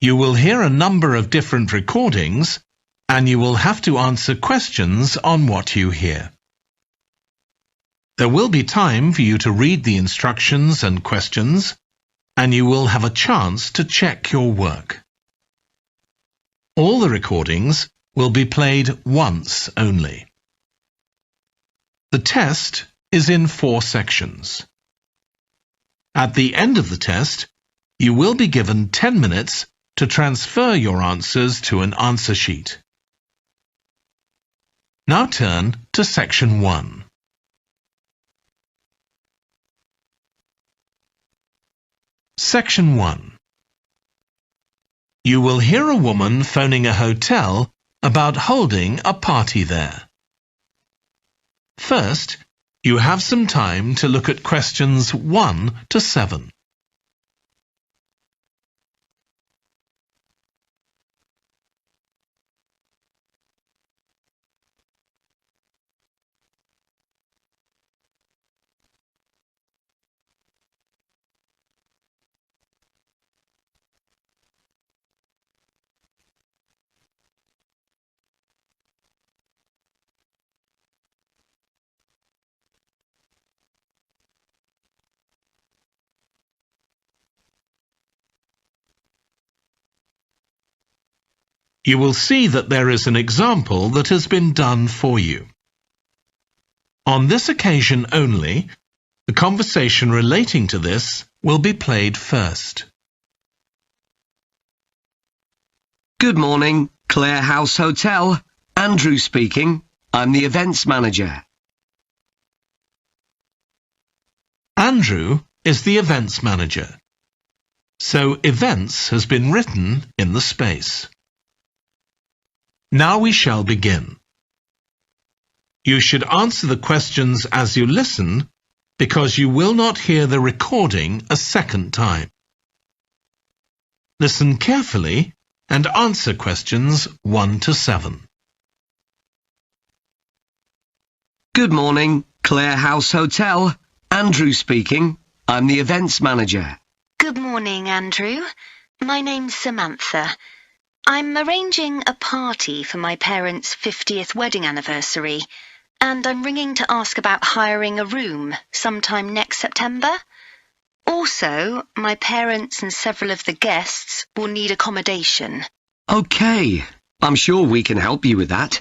You will hear a number of different recordings, and you will have to answer questions on what you hear. There will be time for you to read the instructions and questions, and you will have a chance to check your work. All the recordings will be played once only. The test is in 4 sections. At the end of the test, you will be given 10 minutes to transfer your answers to an answer sheet. Now turn to Section 1. Section 1. You will hear a woman phoning a hotel about holding a party there. First, you have some time to look at questions 1 to 7. You will see that there is an example that has been done for you. On this occasion only, the conversation relating to this will be played first. Good morning, Clare House Hotel. Andrew speaking. I'm the events manager. Andrew is the events manager. So events has been written in the space. Now we shall begin. You should answer the questions as you listen, because you will not hear the recording a second time. Listen carefully and answer questions 1 to 7. Good morning, Clare House Hotel. Andrew speaking. I'm the events manager. Good morning, Andrew. My name's Samantha. I'm arranging a party for my parents' 50th wedding anniversary, and I'm ringing to ask about hiring a room sometime next September. Also, my parents and several of the guests will need accommodation. OK, I'm sure we can help you with that.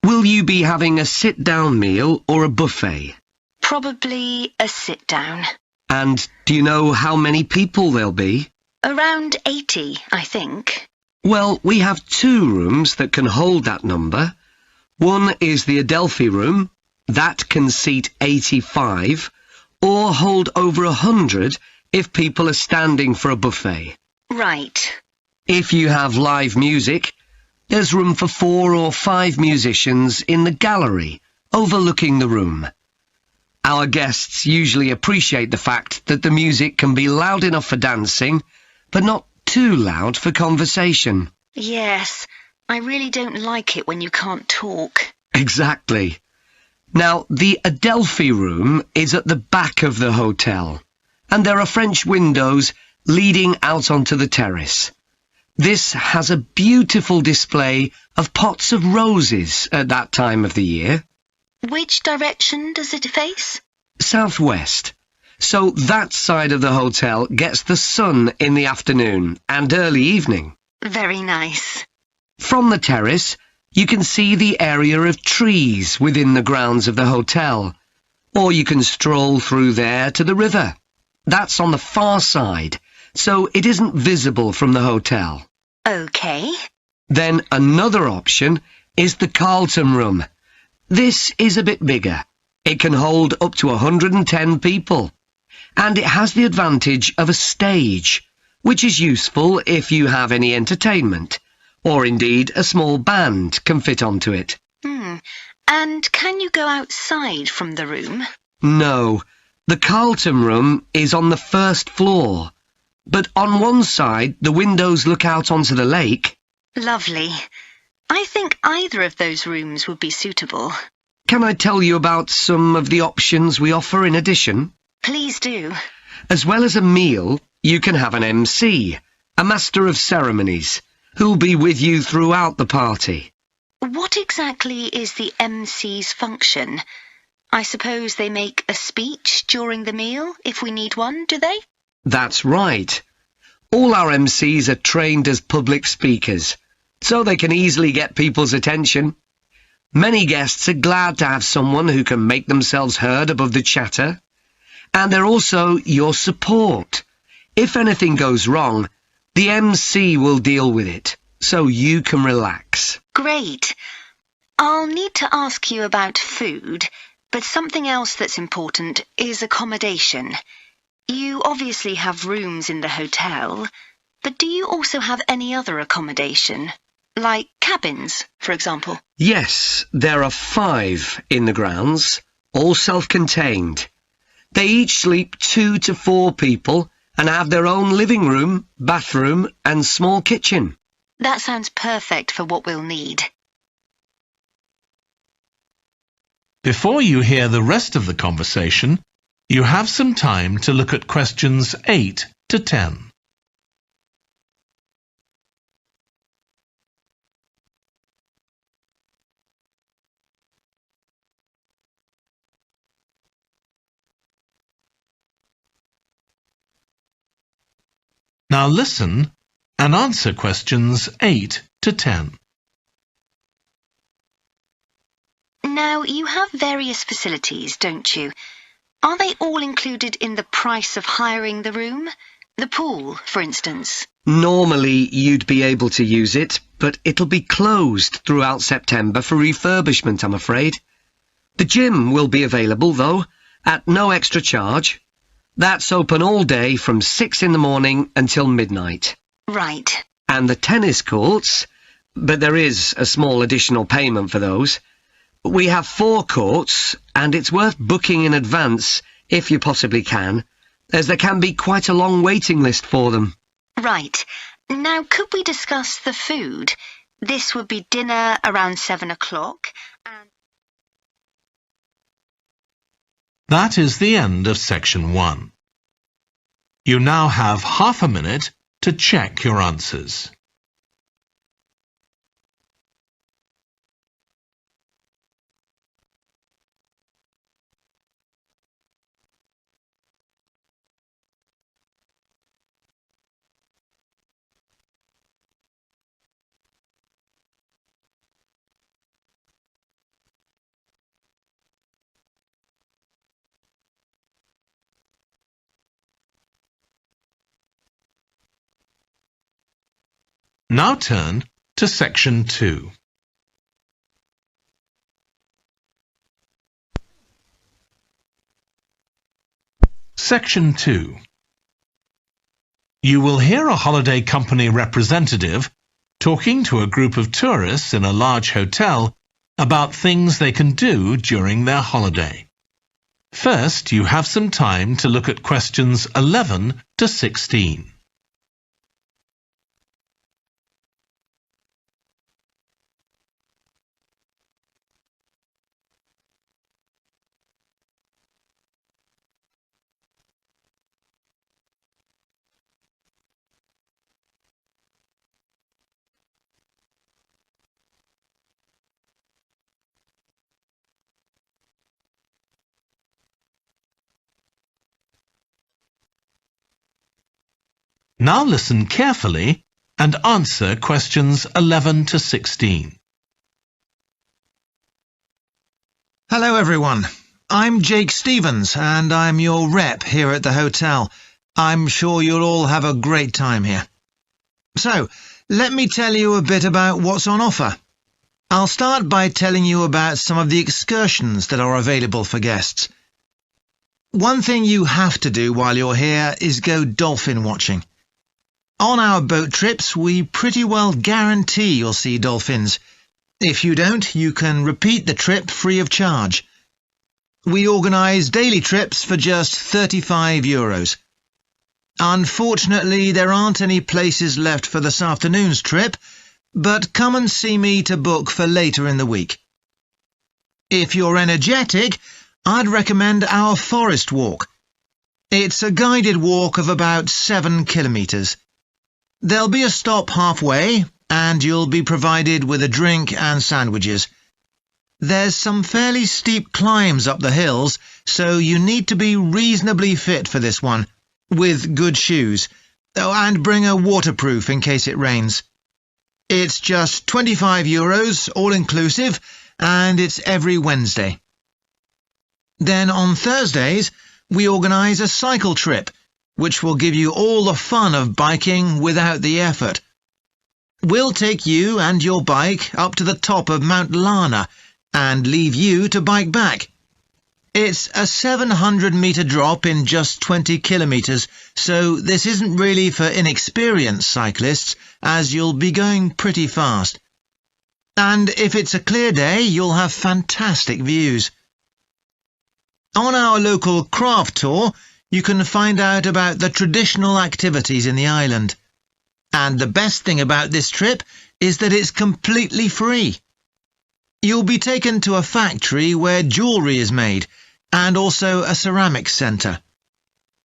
Will you be having a sit-down meal or a buffet? Probably a sit-down. And do you know how many people there'll be? Around 80, I think. Well, we have 2 rooms that can hold that number. One is the Adelphi room. That can seat 85, or hold over 100 if people are standing for a buffet. Right. If you have live music, there's room for 4 or 5 musicians in the gallery, overlooking the room. Our guests usually appreciate the fact that the music can be loud enough for dancing, but not too loud for conversation. Yes, I really don't like it when you can't talk. Exactly. Now, the Adelphi room is at the back of the hotel, and there are French windows leading out onto the terrace. This has a beautiful display of pots of roses at that time of the year. Which direction does it face? Southwest. So that side of the hotel gets the sun in the afternoon and early evening. Very nice. From the terrace, you can see the area of trees within the grounds of the hotel, or you can stroll through there to the river. That's on the far side, so it isn't visible from the hotel. OK. Then another option is the Carlton room. This is a bit bigger. It can hold up to 110 people. And it has the advantage of a stage, which is useful if you have any entertainment, or indeed a small band can fit onto it. And can you go outside from the room? No, the Carlton room is on the 1st floor, but on one side the windows look out onto the lake. Lovely. I think either of those rooms would be suitable. Can I tell you about some of the options we offer in addition? Please do. As well as a meal, you can have an MC, a master of ceremonies, who'll be with you throughout the party. What exactly is the MC's function? I suppose they make a speech during the meal, if we need one, do they? That's right. All our MCs are trained as public speakers, so they can easily get people's attention. Many guests are glad to have someone who can make themselves heard above the chatter. And they're also your support. If anything goes wrong, the MC will deal with it, so you can relax. Great. I'll need to ask you about food, but something else that's important is accommodation. You obviously have rooms in the hotel, but do you also have any other accommodation? Like cabins, for example? Yes, there are 5 in the grounds, all self-contained. They each sleep 2 to 4 people and have their own living room, bathroom and small kitchen. That sounds perfect for what we'll need. Before you hear the rest of the conversation, you have some time to look at questions 8 to 10. Now listen and answer questions 8 to 10. Now, you have various facilities, don't you? Are they all included in the price of hiring the room? The pool, for instance? Normally you'd be able to use it, but it'll be closed throughout September for refurbishment, I'm afraid. The gym will be available, though, at no extra charge. That's open all day from 6 in the morning until midnight. Right. And the tennis courts, but there is a small additional payment for those. We have 4 courts, and it's worth booking in advance if you possibly can, as there can be quite a long waiting list for them. Right. Now, could we discuss the food? This would be dinner around 7 o'clock, and... That is the end of section 1. You now have half a minute to check your answers. Now turn to section 2. Section 2. You will hear a holiday company representative talking to a group of tourists in a large hotel about things they can do during their holiday. First, you have some time to look at questions 11 to 16. Now listen carefully and answer questions 11 to 16. Hello everyone, I'm Jake Stevens and I'm your rep here at the hotel. I'm sure you'll all have a great time here. So, let me tell you a bit about what's on offer. I'll start by telling you about some of the excursions that are available for guests. One thing you have to do while you're here is go dolphin watching. On our boat trips, we pretty well guarantee you'll see dolphins. If you don't, you can repeat the trip free of charge. We organise daily trips for just €35. Unfortunately, there aren't any places left for this afternoon's trip, but come and see me to book for later in the week. If you're energetic, I'd recommend our forest walk. It's a guided walk of about 7 kilometres. There'll be a stop halfway, and you'll be provided with a drink and sandwiches. There's some fairly steep climbs up the hills, so you need to be reasonably fit for this one, with good shoes. Oh, and bring a waterproof in case it rains. It's just €25, all-inclusive, and it's every Wednesday. Then on Thursdays, we organise a cycle trip, which will give you all the fun of biking without the effort. We'll take you and your bike up to the top of Mount Lana and leave you to bike back. It's a 700-metre drop in just 20 kilometres, so this isn't really for inexperienced cyclists, as you'll be going pretty fast. And if it's a clear day, you'll have fantastic views. On our local craft tour, you can find out about the traditional activities in the island. And the best thing about this trip is that it's completely free. You'll be taken to a factory where jewellery is made, and also a ceramics centre.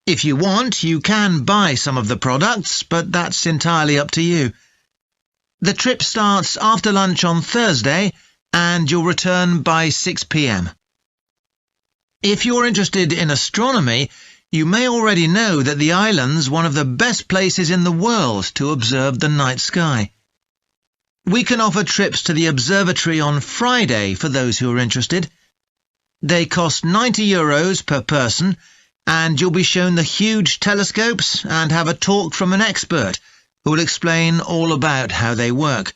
If you want, you can buy some of the products, but that's entirely up to you. The trip starts after lunch on Thursday, and you'll return by 6 p.m. If you're interested in astronomy, you may already know that the island's one of the best places in the world to observe the night sky. We can offer trips to the observatory on Friday for those who are interested. They cost €90 per person, and you'll be shown the huge telescopes and have a talk from an expert who will explain all about how they work.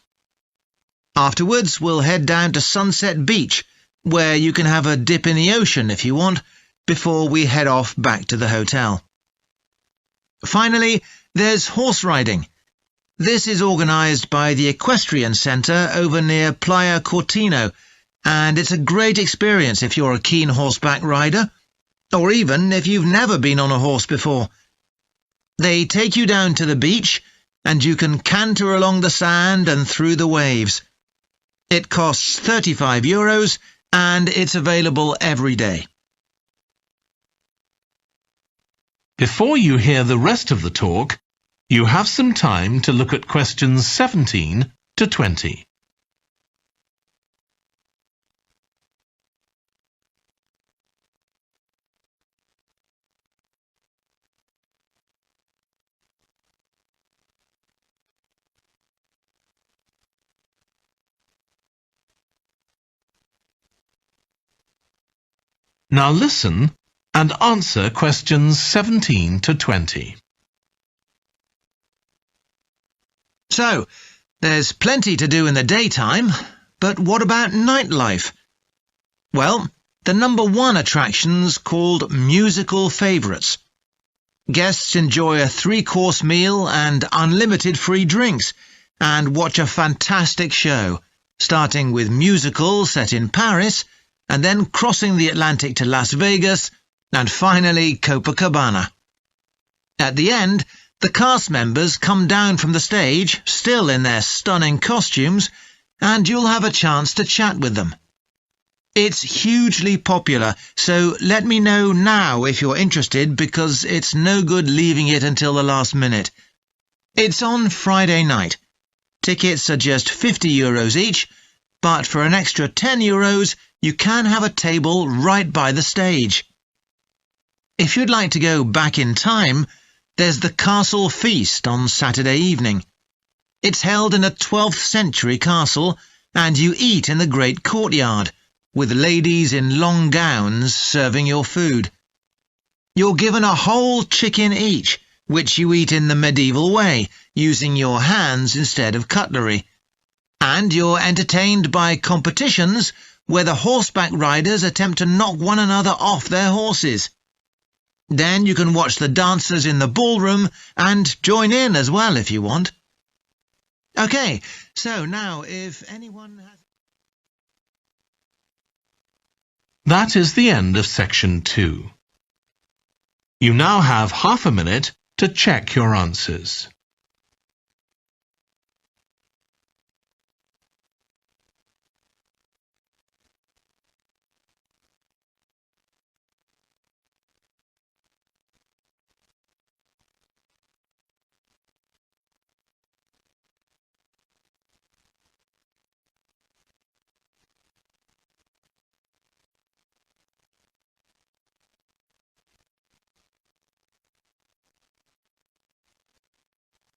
Afterwards, we'll head down to Sunset Beach, where you can have a dip in the ocean if you want, before we head off back to the hotel. Finally, there's horse riding. This is organised by the Equestrian Centre over near Playa Cortino, and it's a great experience if you're a keen horseback rider, or even if you've never been on a horse before. They take you down to the beach, and you can canter along the sand and through the waves. It costs €35, and it's available every day. Before you hear the rest of the talk, you have some time to look at questions 17 to 20. Now listen and answer questions 17 to 20. So, there's plenty to do in the daytime, but what about nightlife? Well, the number one attraction's called Musical Favourites. Guests enjoy a 3-course meal and unlimited free drinks, and watch a fantastic show, starting with musicals set in Paris, and then crossing the Atlantic to Las Vegas, and finally Copacabana. At the end, the cast members come down from the stage, still in their stunning costumes, and you'll have a chance to chat with them. It's hugely popular, so let me know now if you're interested, because it's no good leaving it until the last minute. It's on Friday night. Tickets are just €50 each, but for an extra €10, you can have a table right by the stage. If you'd like to go back in time, there's the Castle Feast on Saturday evening. It's held in a 12th century castle, and you eat in the great courtyard, with ladies in long gowns serving your food. You're given a whole chicken each, which you eat in the medieval way, using your hands instead of cutlery. And you're entertained by competitions where the horseback riders attempt to knock one another off their horses. Then you can watch the dancers in the ballroom and join in as well if you want. OK, so now if anyone has... That is the end of section 2. You now have half a minute to check your answers.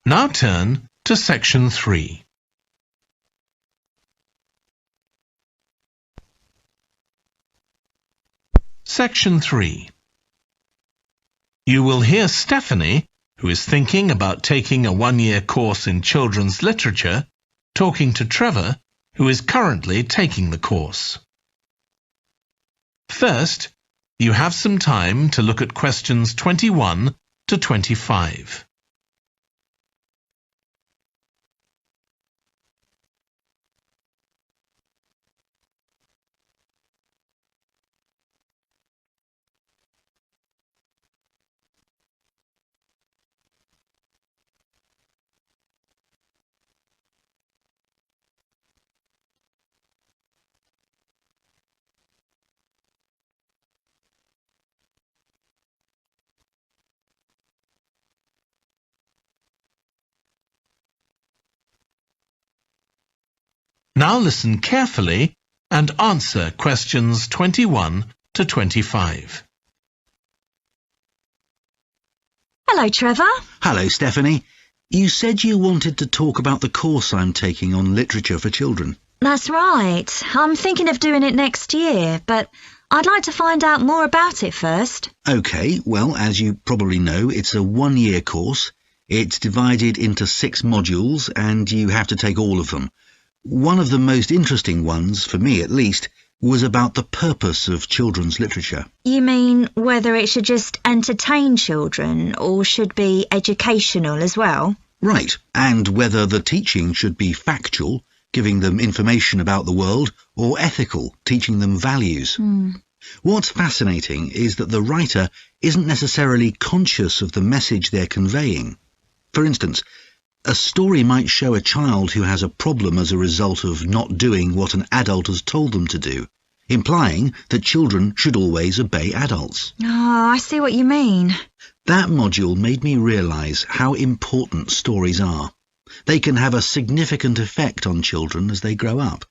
Now turn to Section 3. Section 3. You will hear Stephanie, who is thinking about taking a one-year course in children's literature, talking to Trevor, who is currently taking the course. First, you have some time to look at questions 21 to 25. Now listen carefully and answer questions 21 to 25. Hello, Trevor. Hello, Stephanie. You said you wanted to talk about the course I'm taking on literature for children. That's right. I'm thinking of doing it next year, but I'd like to find out more about it first. OK, well, as you probably know, it's a one-year course. It's divided into 6 modules, and you have to take all of them. One of the most interesting ones, for me at least, was about the purpose of children's literature. You mean whether it should just entertain children or should be educational as well? Right, and whether the teaching should be factual, giving them information about the world, or ethical, teaching them values. What's fascinating is that the writer isn't necessarily conscious of the message they're conveying. For instance, a story might show a child who has a problem as a result of not doing what an adult has told them to do, implying that children should always obey adults. Oh, I see what you mean. That module made me realise how important stories are. They can have a significant effect on children as they grow up.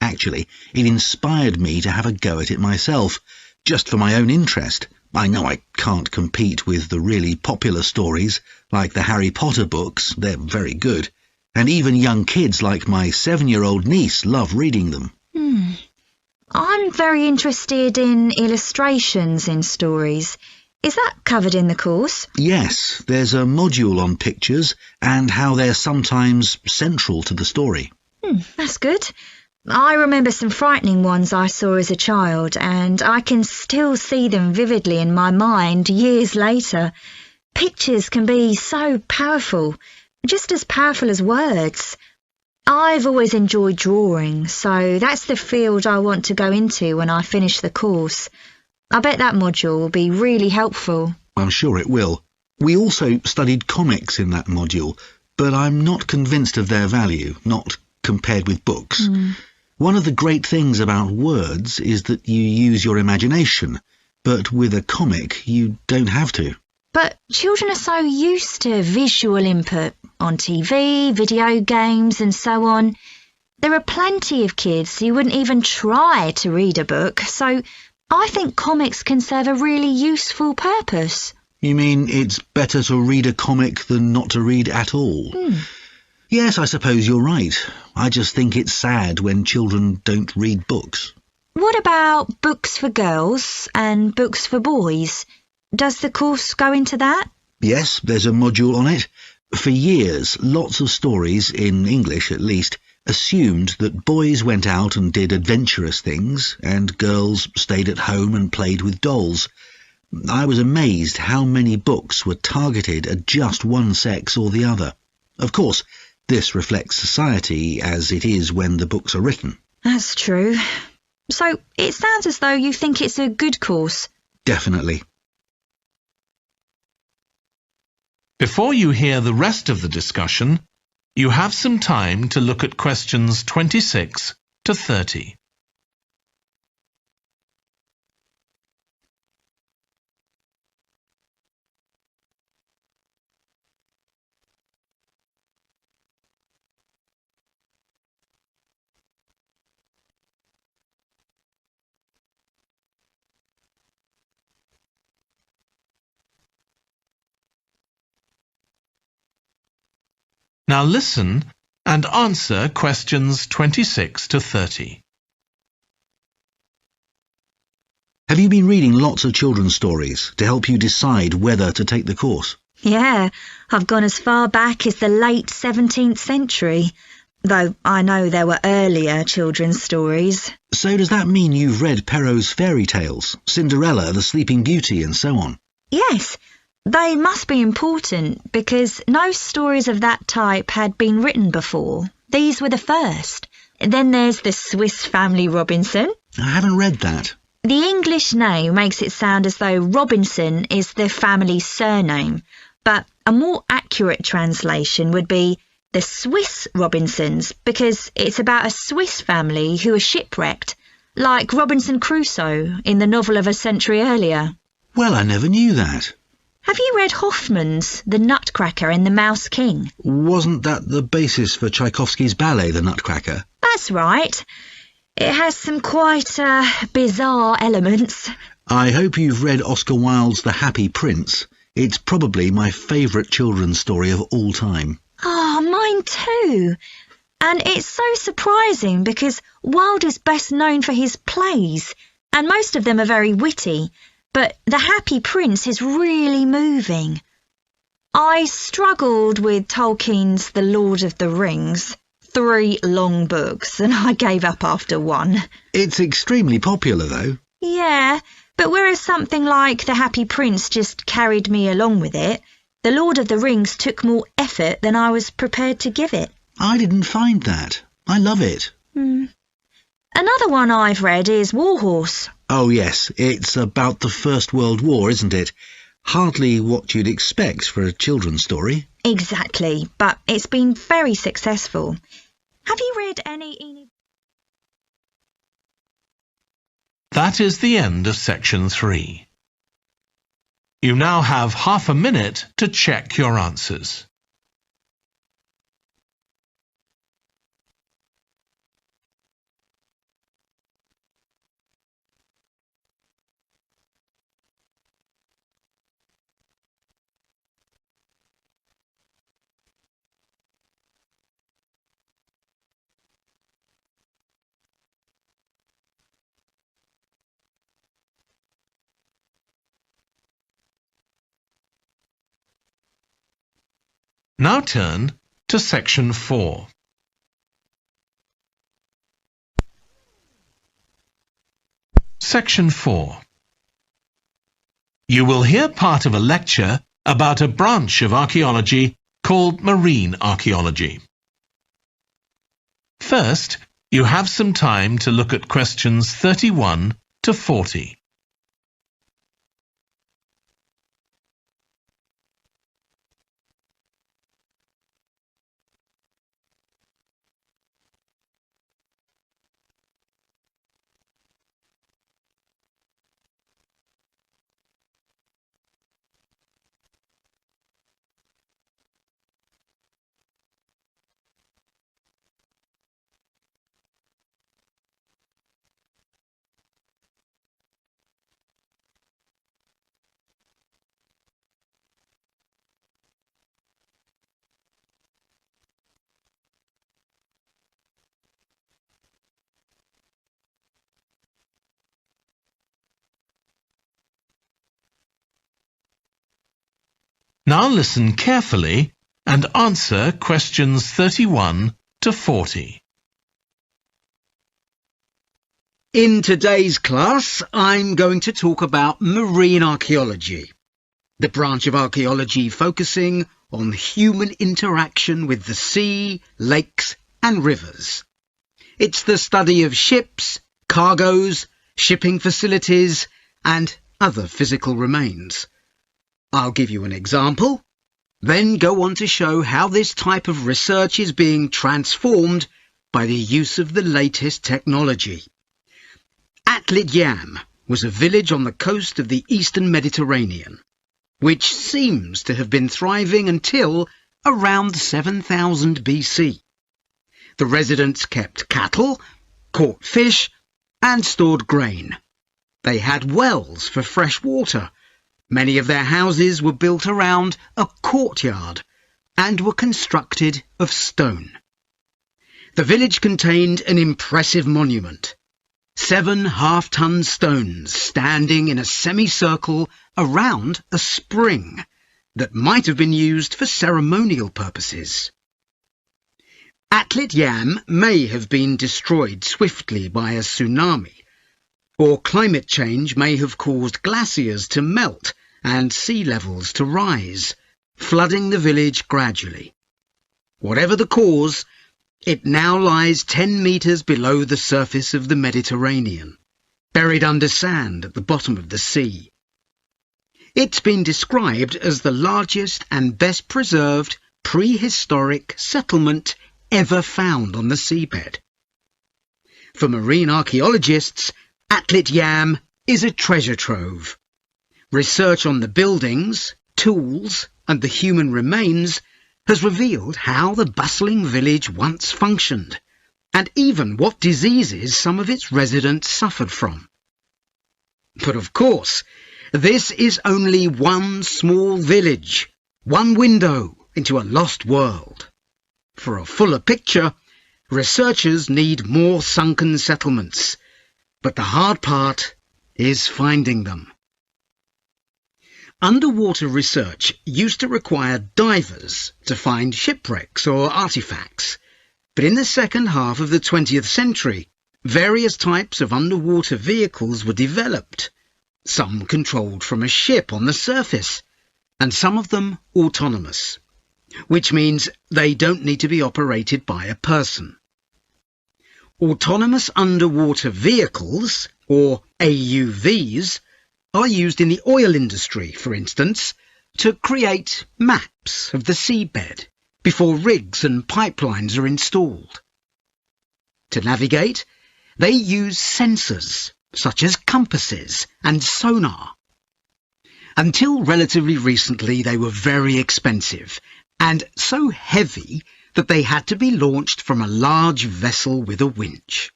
Actually, it inspired me to have a go at it myself, just for my own interest. I know I can't compete with the really popular stories, like the Harry Potter books. They're very good. And even young kids like my 7-year-old niece love reading them. I'm very interested in illustrations in stories. Is that covered in the course? Yes, there's a module on pictures and how they're sometimes central to the story. That's good. I remember some frightening ones I saw as a child, and I can still see them vividly in my mind years later. Pictures can be so powerful, just as powerful as words. I've always enjoyed drawing, so that's the field I want to go into when I finish the course. I bet that module will be really helpful. I'm sure it will. We also studied comics in that module, but I'm not convinced of their value, not compared with books. One of the great things about words is that you use your imagination, but with a comic you don't have to. But children are so used to visual input on TV, video games and so on. There are plenty of kids who wouldn't even try to read a book, so I think comics can serve a really useful purpose. You mean it's better to read a comic than not to read at all? Yes, I suppose you're right. I just think it's sad when children don't read books. What about books for girls and books for boys? Does the course go into that? Yes, there's a module on it. For years, lots of stories, in English at least, assumed that boys went out and did adventurous things, and girls stayed at home and played with dolls. I was amazed how many books were targeted at just one sex or the other. Of course, this reflects society as it is when the books are written. That's true. So it sounds as though you think it's a good course. Definitely. Before you hear the rest of the discussion, you have some time to look at questions 26 to 30. Now listen and answer questions 26 to 30. Have you been reading lots of children's stories to help you decide whether to take the course? Yeah, I've gone as far back as the late 17th century, though I know there were earlier children's stories. So does that mean you've read Perrault's fairy tales, Cinderella, the Sleeping Beauty, and so on? Yes, they must be important because no stories of that type had been written before. These were the first. Then there's the Swiss Family Robinson. I haven't read that. The English name makes it sound as though Robinson is the family's surname, but a more accurate translation would be the Swiss Robinsons, because it's about a Swiss family who are shipwrecked, like Robinson Crusoe in the novel of a century earlier. Well, I never knew that. Have you read Hoffmann's The Nutcracker and the Mouse King? Wasn't that the basis for Tchaikovsky's ballet, The Nutcracker? That's right. It has some quite bizarre elements. I hope you've read Oscar Wilde's The Happy Prince. It's probably my favourite children's story of all time. Oh, mine too. And it's so surprising because Wilde is best known for his plays, and most of them are very witty, but The Happy Prince is really moving. I struggled with Tolkien's The Lord of the Rings. 3 long books, and I gave up after 1. It's extremely popular, though. Yeah, but whereas something like The Happy Prince just carried me along with it, The Lord of the Rings took more effort than I was prepared to give it. I didn't find that. I love it. Another one I've read is Warhorse. Oh, yes, it's about the First World War, isn't it? Hardly what you'd expect for a children's story. Exactly, but it's been very successful. Have you read any... That is the end of section 3. You now have half a minute to check your answers. Now turn to section 4. Section 4. You will hear part of a lecture about a branch of archaeology called marine archaeology. First, you have some time to look at questions 31 to 40. Now listen carefully and answer questions 31 to 40. In today's class, I'm going to talk about marine archaeology, the branch of archaeology focusing on human interaction with the sea, lakes and rivers. It's the study of ships, cargoes, shipping facilities and other physical remains. I'll give you an example, then go on to show how this type of research is being transformed by the use of the latest technology. Atleast was a village on the coast of the eastern Mediterranean, which seems to have been thriving until around 7000 BC. The residents kept cattle, caught fish, and stored grain. They had wells for fresh water. Many of their houses were built around a courtyard, and were constructed of stone. The village contained an impressive monument, 7 half-ton stones standing in a semicircle around a spring that might have been used for ceremonial purposes. Atlit Yam may have been destroyed swiftly by a tsunami, or climate change may have caused glaciers to melt and sea levels to rise, flooding the village gradually. Whatever the cause, it now lies 10 metres below the surface of the Mediterranean, buried under sand at the bottom of the sea. It's been described as the largest and best preserved prehistoric settlement ever found on the seabed. For marine archaeologists, Atlit Yam is a treasure trove. Research on the buildings, tools, and the human remains has revealed how the bustling village once functioned, and even what diseases some of its residents suffered from. But of course, this is only one small village, one window into a lost world. For a fuller picture, researchers need more sunken settlements, but the hard part is finding them. Underwater research used to require divers to find shipwrecks or artifacts, but in the second half of the 20th century, various types of underwater vehicles were developed, some controlled from a ship on the surface, and some of them autonomous, which means they don't need to be operated by a person. Autonomous underwater vehicles, or AUVs, are used in the oil industry, for instance, to create maps of the seabed before rigs and pipelines are installed. To navigate, they use sensors such as compasses and sonar. Until relatively recently, they were very expensive and so heavy that they had to be launched from a large vessel with a winch.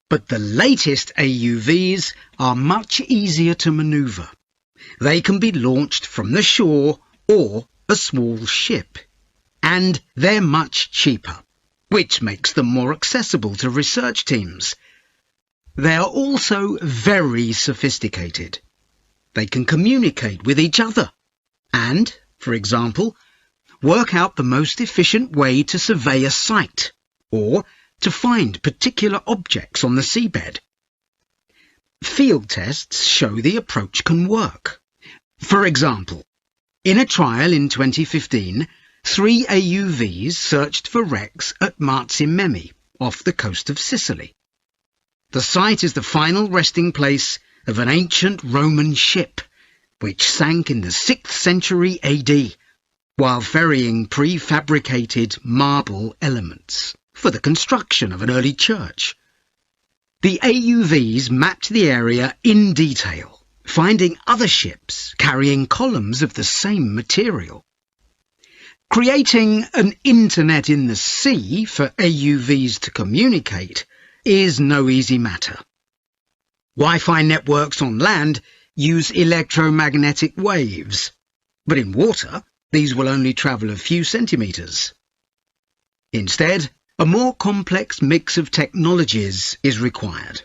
But the latest AUVs are much easier to manoeuvre. They can be launched from the shore or a small ship, and they're much cheaper, which makes them more accessible to research teams. They are also very sophisticated. They can communicate with each other and, for example, work out the most efficient way to survey a site or to find particular objects on the seabed. Field tests show the approach can work. For example, in a trial in 2015, 3 AUVs searched for wrecks at Marsimemi, off the coast of Sicily. The site is the final resting place of an ancient Roman ship, which sank in the 6th century AD, while ferrying prefabricated marble elements for the construction of an early church. The AUVs mapped the area in detail, finding other ships carrying columns of the same material. Creating an internet in the sea for AUVs to communicate is no easy matter. Wi-Fi networks on land use electromagnetic waves, but in water these will only travel a few centimetres. Instead, a more complex mix of technologies is required.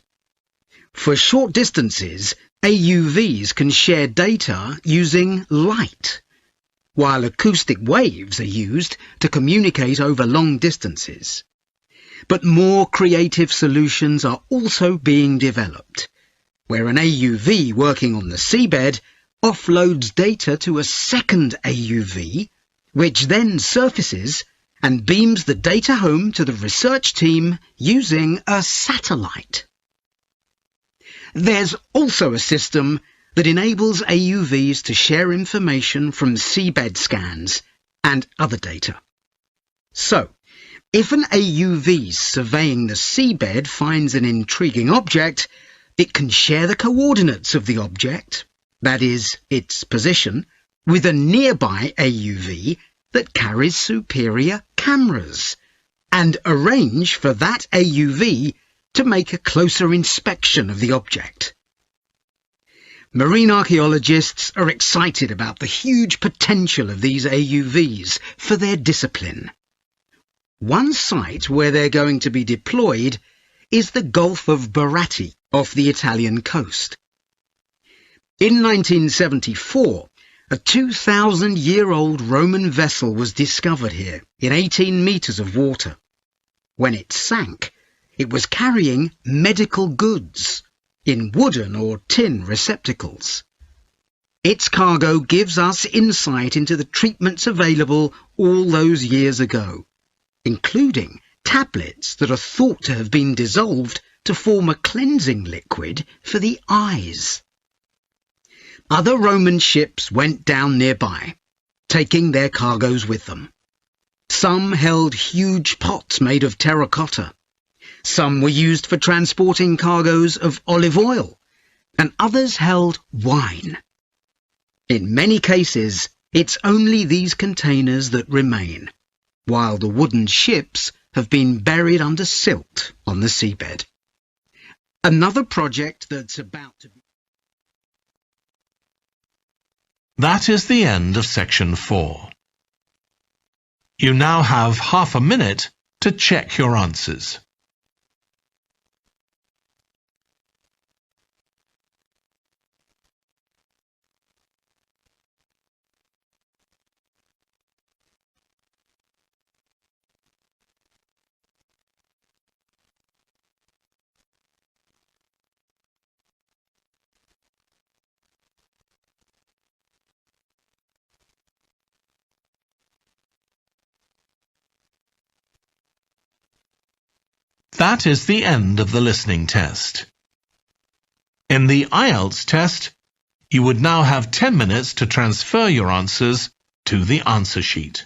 For short distances, AUVs can share data using light, while acoustic waves are used to communicate over long distances. But more creative solutions are also being developed, where an AUV working on the seabed offloads data to a second AUV, which then surfaces and beams the data home to the research team using a satellite. There's also a system that enables AUVs to share information from seabed scans and other data. So, if an AUV surveying the seabed finds an intriguing object, it can share the coordinates of the object, that is, its position, with a nearby AUV that carries superior cameras, and arrange for that AUV to make a closer inspection of the object. Marine archaeologists are excited about the huge potential of these AUVs for their discipline. One site where they're going to be deployed is the Gulf of Baratti off the Italian coast. In 1974, a 2,000-year-old Roman vessel was discovered here in 18 metres of water. When it sank, it was carrying medical goods in wooden or tin receptacles. Its cargo gives us insight into the treatments available all those years ago, including tablets that are thought to have been dissolved to form a cleansing liquid for the eyes. Other Roman ships went down nearby, taking their cargoes with them. Some held huge pots made of terracotta. Some were used for transporting cargoes of olive oil, and others held wine. In many cases, it's only these containers that remain, while the wooden ships have been buried under silt on the seabed. Another project that's about to be... That is the end of section 4. You now have half a minute to check your answers. That is the end of the listening test. In the IELTS test, you would now have 10 minutes to transfer your answers to the answer sheet.